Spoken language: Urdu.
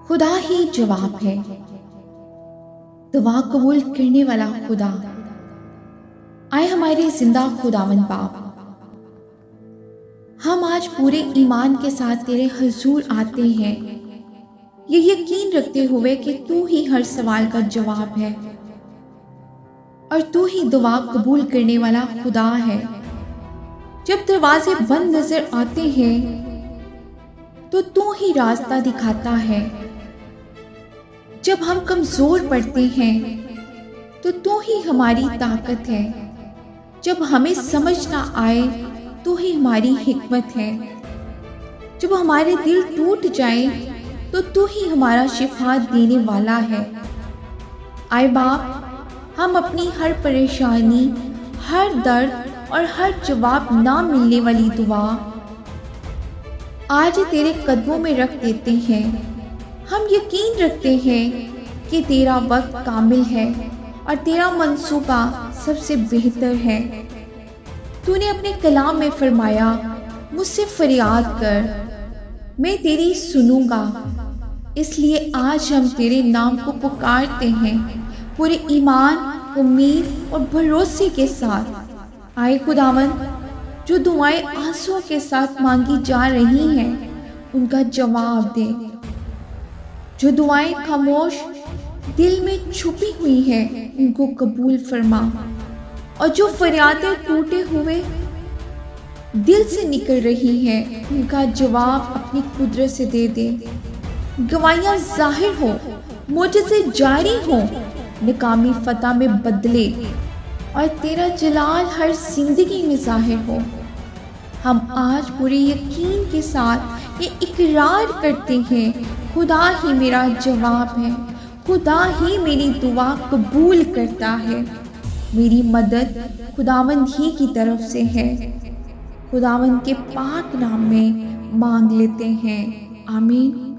خدا ہی جواب ہے، دعا قبول کرنے والا خدا۔ آئے ہمارے زندہ خداوند باپ، ہم آج پورے ایمان کے ساتھ تیرے حضور آتے ہیں، یہ یقین رکھتے ہوئے کہ تو ہی ہر سوال کا جواب ہے اور تو ہی دعا قبول کرنے والا خدا ہے۔ جب دروازے بند نظر آتے ہیں تو ہی راستہ دکھاتا ہے، جب ہم کمزور پڑتے ہیں تو ہی ہماری طاقت ہے، جب ہمیں سمجھ نہ آئے تو ہی ہماری حکمت ہے، جب ہمارے دل ٹوٹ جائیں تو ہی ہمارا شفا دینے والا ہے۔ آئے باپ، ہم اپنی ہر پریشانی، ہر درد اور ہر جواب نہ ملنے والی دعا آج تیرے قدموں میں رکھ دیتے ہیں۔ ہم یقین رکھتے ہیں کہ تیرا وقت کامل ہے اور تیرا منصوبہ سب سے بہتر ہے۔ تو نے اپنے کلام میں فرمایا، مجھ سے فریاد کر، میں تیری سنوں گا۔ اس لیے آج ہم تیرے نام کو پکارتے ہیں پورے ایمان، امید اور بھروسے کے ساتھ۔ آئے خداوند، جو دعائیں آنسوؤں کے ساتھ مانگی جا رہی ہیں ان کا جواب دے، جو دعائیں خاموش دل میں چھپی ہوئی ہیں ان کو قبول فرما، اور جو فریادیں ٹوٹے ہوئے دل سے نکل رہی ہیں ان کا جواب اپنی قدرت سے دے دے۔ گواہیاں ظاہر ہو، معجزے جاری ہوں، ناکامی فتح میں بدلے اور تیرا جلال ہر زندگی میں ظاہر ہو۔ ہم آج پورے یقین کے ساتھ یہ اقرار کرتے ہیں، خدا ہی میرا جواب ہے، خدا ہی میری دعا قبول کرتا ہے۔ میری مدد خداوند ہی کی طرف سے ہے۔ خداوند کے پاک نام میں مانگ لیتے ہیں، آمین۔